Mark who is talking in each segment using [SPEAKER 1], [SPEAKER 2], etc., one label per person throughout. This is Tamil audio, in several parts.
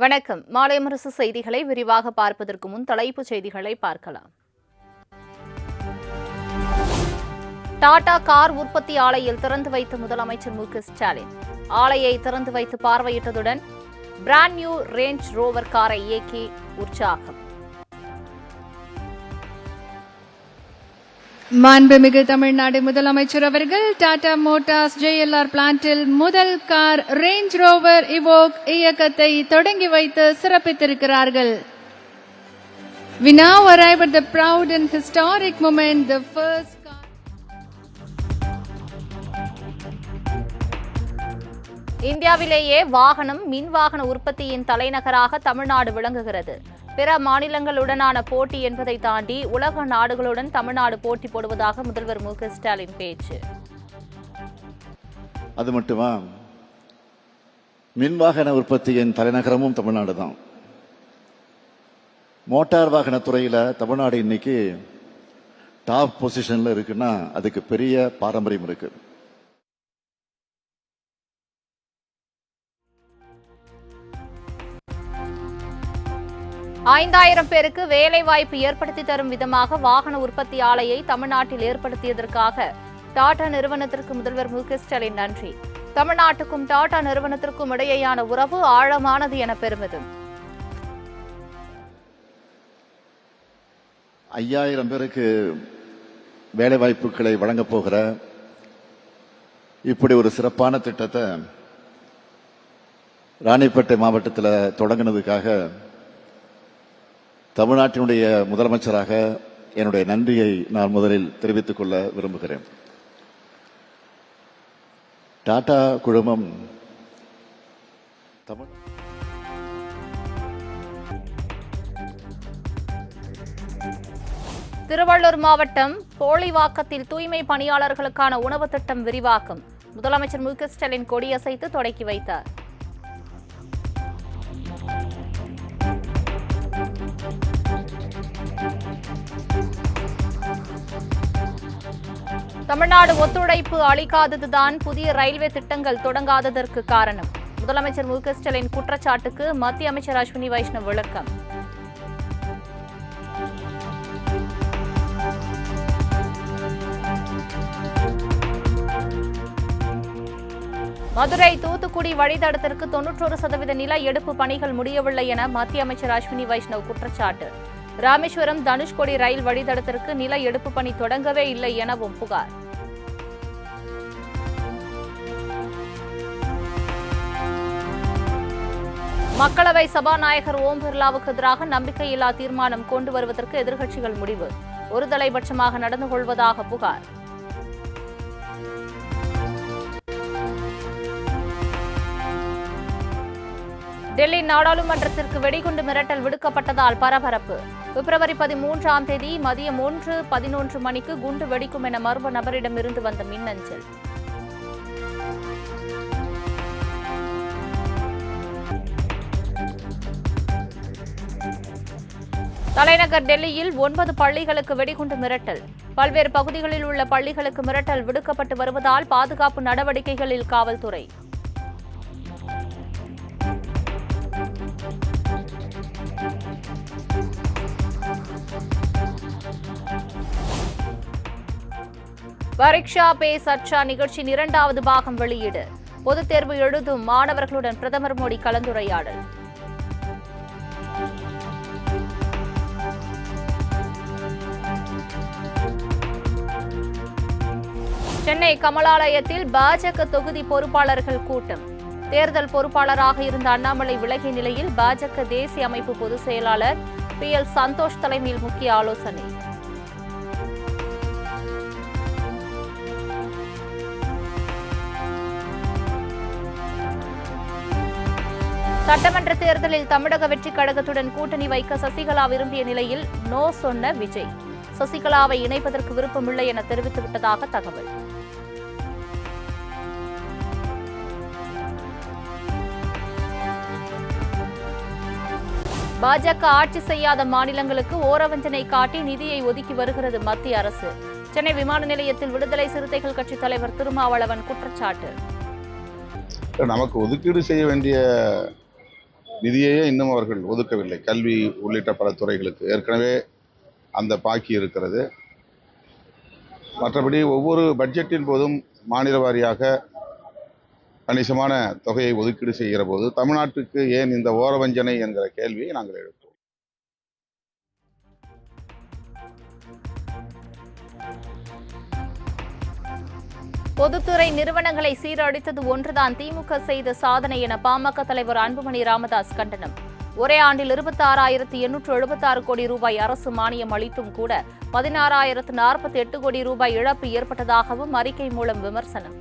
[SPEAKER 1] வணக்கம். மாலை முரசு செய்திகளை விரிவாக பார்ப்பதற்கு முன் தலைப்புச் செய்திகளை பார்க்கலாம். டாடா கார் உற்பத்தி ஆலையில் திறந்து வைத்த முதலமைச்சர் மு.க.ஸ்டாலின் ஆலையை திறந்து வைத்து பார்வையிட்டதுடன் பிராண்ட் நியூ ரேஞ்ச் ரோவர் காரை இயக்கி உற்சாகம்.
[SPEAKER 2] மாண்புமிகு தமிழ்நாடு முதலமைச்சர் அவர்கள் டாடா மோட்டார்ஸ் JLR பிளான்டில் முதல் கார் ரேஞ்ச் ரோவர் இவோக் இயக்கத்தை தொடங்கி வைத்து சிறப்பித்திருக்கிறார்கள். We now arrive at the proud and historic moment, the first car.
[SPEAKER 1] இந்தியாவிலேயே மின் வாகன உற்பத்தியின் தலைநகராக தமிழ்நாடு விளங்குகிறது. பிற மாநிலங்களுடனான போட்டி என்பதை தாண்டி உலக நாடுகளுடன் தமிழ்நாடு போட்டி போடுவதாக முதல்வர் மு.க.ஸ்டாலின் பேச்சு.
[SPEAKER 3] அது மட்டுமா, மின் வாகன உற்பத்தியின் தலைநகரமும் தமிழ்நாடு தான். மோட்டார் வாகன துறையில தமிழ்நாடு இன்னைக்கு டாப் பொசிஷன்ல இருக்குன்னா அதுக்கு பெரிய பாரம்பரியம் இருக்கு.
[SPEAKER 1] ஐந்தாயிரம் பேருக்கு வேலை வாய்ப்பு ஏற்படுத்தி தரும் விதமாக வாகன உற்பத்தி ஆலையை தமிழ்நாட்டில் ஏற்படுத்தியதற்காக டாடா நிறுவனத்திற்கு முதல்வர் மு.க.ஸ்டாலின் நன்றி. தமிழ்நாட்டுக்கும் டாடா நிறுவனத்திற்கும் இடையேயான உறவு ஆழமானது என பெருமிதம்.
[SPEAKER 3] 5000 பேருக்கு வேலை வாய்ப்புகளை வழங்கப் போகிற இப்படி ஒரு சிறப்பான திட்டத்தை ராணிப்பேட்டை மாவட்டத்தில் தொடங்கினதுக்காக தமிழ்நாட்டினுடைய முதலமைச்சராக என்னுடைய நன்றியை நான் முதலில் தெரிவித்துக் கொள்ள விரும்புகிறேன். டாடா குழுமம்
[SPEAKER 1] திருவள்ளூர் மாவட்டம் போலிவாக்கத்தில் தூய்மை பணியாளர்களுக்கான உணவு திட்டம் விரிவாக்கம். முதலமைச்சர் மு.க.ஸ்டாலின் கொடியசைத்து தொடக்கி வைத்தார். தமிழ்நாடு ஒத்துழைப்பு அளிக்காததுதான் புதிய ரயில்வே திட்டங்கள் தொடங்காததற்கு காரணம். முதலமைச்சர் மு.க.ஸ்டாலின் குற்றச்சாட்டுக்கு மத்திய அமைச்சர் அஸ்வினி வைஷ்ணவ் விளக்கம். மதுரை தூத்துக்குடி வழித்தடத்திற்கு 91% நில எடுப்பு பணிகள் முடியவில்லை என மத்திய அமைச்சர் அஸ்வினி வைஷ்ணவ் குற்றச்சாட்டு. ராமேஸ்வரம் தனுஷ்கோடி ரயில் வழித்தடத்திற்கு நில எடுப்பு பணி தொடங்கவே இல்லை எனவும் புகார். மக்களவை சபாநாயகர் ஓம் பிர்லாவுக்கு எதிராக நம்பிக்கையில்லா தீர்மானம் கொண்டு வருவதற்கு எதிர்க்கட்சிகள் முடிவு. ஒருதலைபட்சமாக நடந்து கொள்வதாக புகார். டெல்லி நாடாளுமன்றத்திற்கு வெடிகுண்டு மிரட்டல் விடுக்கப்பட்டதால் பரபரப்பு. பிப்ரவரி 13ஆம் தேதி மதியம் 1:11 மணிக்கு குண்டு வெடிக்கும் என மர்ம நபரிடமிருந்து வந்த மின்னஞ்சல். தலைநகர் டெல்லியில் 9 பள்ளிகளுக்கு வெடிகுண்டு மிரட்டல். பல்வேறு பகுதிகளில் உள்ள பள்ளிகளுக்கு மிரட்டல் விடுக்கப்பட்டு வருவதால் பாதுகாப்பு நடவடிக்கைகளில் காவல்துறை. பரீட்சா பே சர்ச்சா நிகழ்ச்சியின் 2வது பாகம் வெளியீடு. பொதுத் தேர்வு எழுதும் மாணவர்களுடன் பிரதமர் மோடி கலந்துரையாடல். சென்னை கமலாலயத்தில் பாஜக தொகுதி பொறுப்பாளர்கள் கூட்டம். தேர்தல் பொறுப்பாளராக இருந்த அண்ணாமலை விலகிய நிலையில் பாஜக தேசிய அமைப்பு பொதுச் செயலாளர் PL சந்தோஷ் தலைமையில் முக்கிய ஆலோசனை. சட்டமன்ற தேர்தலில் தமிழக வெற்றிக் கழகத்துடன் கூட்டணி வைக்க சசிகலா விரும்பிய நிலையில் நோ சொன்ன விஜய். சசிகலாவை இணைப்பதற்கு விருப்பமில்லை என தெரிவித்துவிட்டதாக தகவல். பாஜக ஆட்சி செய்யாத மாநிலங்களுக்கு ஓரவஞ்சனை காட்டி நிதியை ஒதுக்கி வருகிறது மத்திய அரசு. சென்னை விமான நிலையத்தில் விடுதலை சிறுத்தைகள் கட்சித் தலைவர் திருமாவளவன் குற்றச்சாட்டு.
[SPEAKER 4] நமக்கு ஒதுக்கீடு செய்ய வேண்டிய நிதியையே இன்னும் அவர்கள் ஒதுக்கவில்லை. கல்வி உள்ளிட்ட பல துறைகளுக்கு ஏற்கனவே அந்த பாக்கி இருக்கிறது. மற்றபடி ஒவ்வொரு பட்ஜெட்டின் போதும் மாநில வாரியாக கணிசமான தொகையை ஒதுக்கீடு செய்கிற போது தமிழ்நாட்டுக்கு ஏன் இந்த ஓரவஞ்சனை என்கிற கேள்வியை நாங்கள் எழுப்போம்.
[SPEAKER 1] பொதுத்துறை நிறுவனங்களை சீரழித்தது ஒன்றுதான் திமுக செய்த சாதனை என பாமக தலைவர் அன்புமணி ராமதாஸ் கண்டனம். ஒரே ஆண்டில் 26,876 கோடி ரூபாய் அரசு மானியம் அளித்தும் கூட 16,048 கோடி ரூபாய் இழப்பு ஏற்பட்டதாகவும் அறிக்கை மூலம் விமர்சனம்.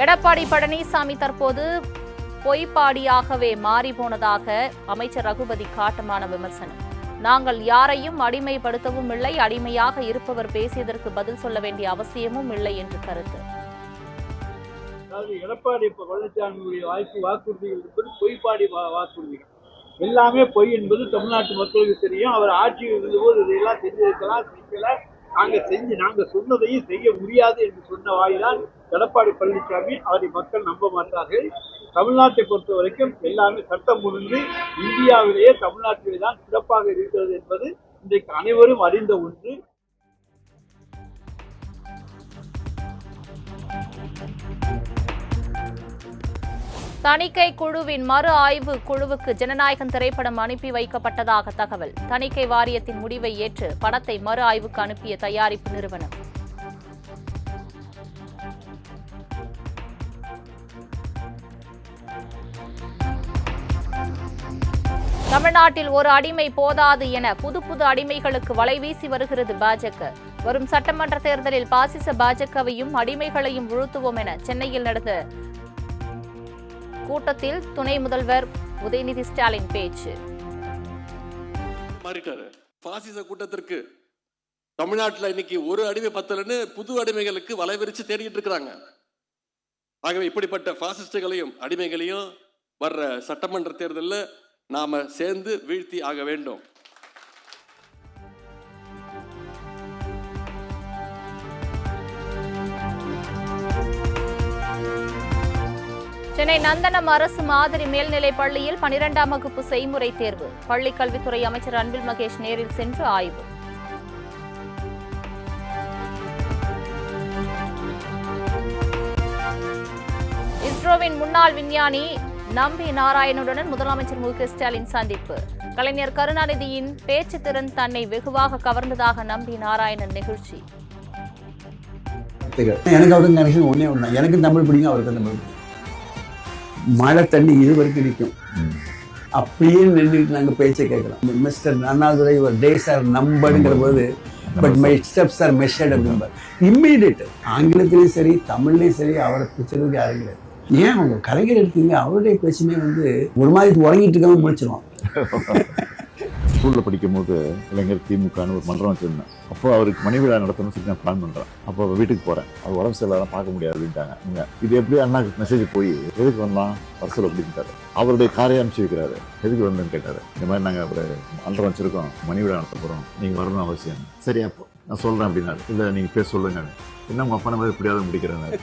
[SPEAKER 1] எடப்பாடி பழனிசாமி தற்போது பொய்ப்பாடியாகவே மாறிப்போனதாக அமைச்சர் ரகுபதி காட்டமான விமர்சனம். நாங்கள் யாரையும் அடிமைப்படுத்தவும் இல்லை, அடிமையாக இருப்பவர் பேசியதற்கு பதில் சொல்ல வேண்டிய அவசியமும் இல்லை என்று கருத்து.
[SPEAKER 5] அதாவது எடப்பாடி பழனிசாமியுடைய வாக்குறுதிகள் என்பது பொய்ப்பாடி வாக்குறுதிகள், எல்லாமே பொய் என்பது தமிழ்நாட்டு மக்களுக்கு தெரியும். அவர் ஆட்சியில் இருந்தபோது இதையெல்லாம் செஞ்சிருக்கலாம், செய்யல. நாங்க சொன்னதையும் செய்ய முடியாது என்று சொன்ன வாயிலால் எடப்பாடி பழனிசாமி அவரை மக்கள் நம்ப மாட்டார்கள். தமிழ்நாட்டை பொறுத்த வரைக்கும் எல்லாமே சட்டம் ஒழுங்கு இந்தியாவிலேயே தமிழ்நாட்டிலே தான் சிறப்பாக இருக்கிறது என்பது இன்றைக்கு அனைவரும் அறிந்த ஒன்று.
[SPEAKER 1] தணிக்கை குழுவின் மறு ஆய்வு குழுவுக்கு ஜனநாயகம் திரைப்படம் அனுப்பி வைக்கப்பட்டதாக தகவல். தணிக்கை வாரியத்தின் முடிவை ஏற்று படத்தை மறு ஆய்வுக்கு அனுப்பிய தயாரிப்பு நிறுவனம். தமிழ்நாட்டில் ஒரு அடிமை போதாது என புது அடிமைகளுக்கு வலை வீசி வருகிறது பாஜக. வரும் சட்டமன்ற தேர்தலில் பாசிச பாஜகவையும் அடிமைகளையும் வீழ்த்துவோம் என சென்னையில் நடந்த கூட்டத்தில் துணை முதல்வர் உதயநிதி ஸ்டாலின் பேச்சு.
[SPEAKER 6] பாசிச கூட்டத்திற்கு தமிழ்நாட்டில் இன்னைக்கு ஒரு அடிமை பத்தலன்னு புது அடிமைகளுக்கு வலைவிரிச்சு தேடிட்டு இருக்கிறாங்க. ஆகவே இப்படிப்பட்ட பாசிஸ்டுகளையும் அடிமைகளையும் வர்ற சட்டமன்ற தேர்தலில் நாம சேர்ந்து வீழ்த்தி ஆக வேண்டும்.
[SPEAKER 1] சென்னை நந்தனம் அரசு மாதிரி மேல்நிலைப் பள்ளியில் 12ஆம் வகுப்பு செய்முறை தேர்வு. பள்ளிக் கல்வித்துறை அமைச்சர் அன்பில் மகேஷ் நேரில் சென்று ஆய்வு. இஸ்ரோவின் முன்னாள் விஞ்ஞானி நம்பி நாராயணனுடன் முதலமைச்சர் மு க ஸ்டாலின் சந்திப்பு. கலைஞர் கருணாநிதியின் பேச்சு திறன் தன்னை வெகுவாக கவர்ந்ததாக நம்பி நாராயணன் நெகிழ்ச்சி.
[SPEAKER 7] எனக்கு அவருக்கு கனெக்ஷன் ஒன்னே ஒண்ணு, எனக்கு தமிழ் பிடிக்கும், அவருக்கு தமிழ் பிடிக்கும். மழை தண்ணி இது வரைக்கும் நிற்கும், அப்படியே நின்றுட்டு நாங்கள் பேச்சை கேட்கலாம். மிஸ்டர் அண்ணாதுரை ஒரு டேஸ் ஆர் நம்பருங்கிற போது but my steps R measured அப்படிம்பார். இம்மீடியட் ஆங்கிலத்திலையும் சரி தமிழ்லையும் சரி அவரை பிடிச்சதுக்கு யாரும் கிடையாது. ஏன் அவங்க கலைஞர் எடுத்தீங்க, அவருடைய பேச்சுமே ஒரு மாதிரி உறங்கிட்டு இருக்காம முடிச்சிருவான்.
[SPEAKER 3] ஸ்கூலில் படிக்கும்போது இளைஞர் திமுகன்னு ஒரு மன்றம் வச்சுருந்தேன். அப்போ அவருக்கு மணி விழா நடத்தணும்னு சொல்லி நான் பிளான் பண்ணுறேன். அப்போ வீட்டுக்கு போகிறேன், அவர் உடம்பு சரியில்லாம் பார்க்க முடியாது அப்படின்ட்டாங்க. இது எப்படி அண்ணாக்கு மெசேஜ் போய் எதுக்கு வந்தான் அரசல் அப்படின்ட்டாரு. அவருடைய காரையை அனுப்பிச்சு வைக்கிறாரு. எதுக்கு வந்தேன்னு கேட்டார். இந்த மாதிரி நாங்கள் ஒரு மன்றம் வச்சுருக்கோம், மணி விழா நடத்த போகிறோம், நீங்கள் வரணும் அவசியம். சரி அப்போ நான் சொல்கிறேன் அப்படின்னாரு. இல்லை நீங்கள் பேச சொல்லுங்க, என்ன உங்கள் அப்பா மாதிரி எப்படியாவது முடிக்கிறேன்.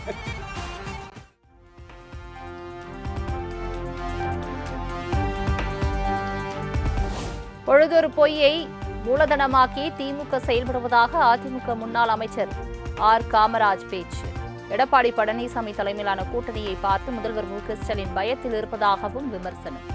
[SPEAKER 1] பொழுதொரு பொய்யை மூலதனமாக்கி திமுக செயல்படுவதாக அதிமுக முன்னாள் அமைச்சர் ஆர் காமராஜ் பேச்சு. எடப்பாடி பழனிசாமி தலைமையிலான கூட்டணியை பார்த்து முதல்வர் மு க ஸ்டாலின் பயத்தில் இருப்பதாகவும் விமர்சனம்.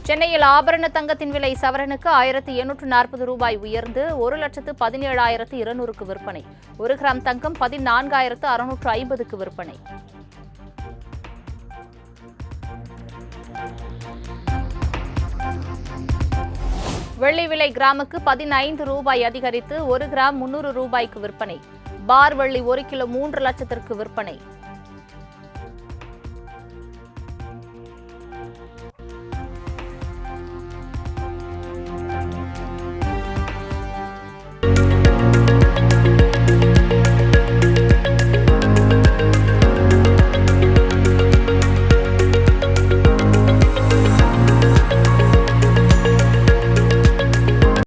[SPEAKER 1] சென்னையில் ஆபரண தங்கத்தின் விலை சவரனுக்கு 1,840 ரூபாய் உயர்ந்து 1,17,200க்கு விற்பனை. 1 கிராம் தங்கம் 14,650க்கு விற்பனை. வெள்ளி விலை கிராமுக்கு 15 ரூபாய் அதிகரித்து 1 கிராம் 300 ரூபாய்க்கு விற்பனை. பார் வெள்ளி 1 கிலோ 3 லட்சத்திற்கு விற்பனை.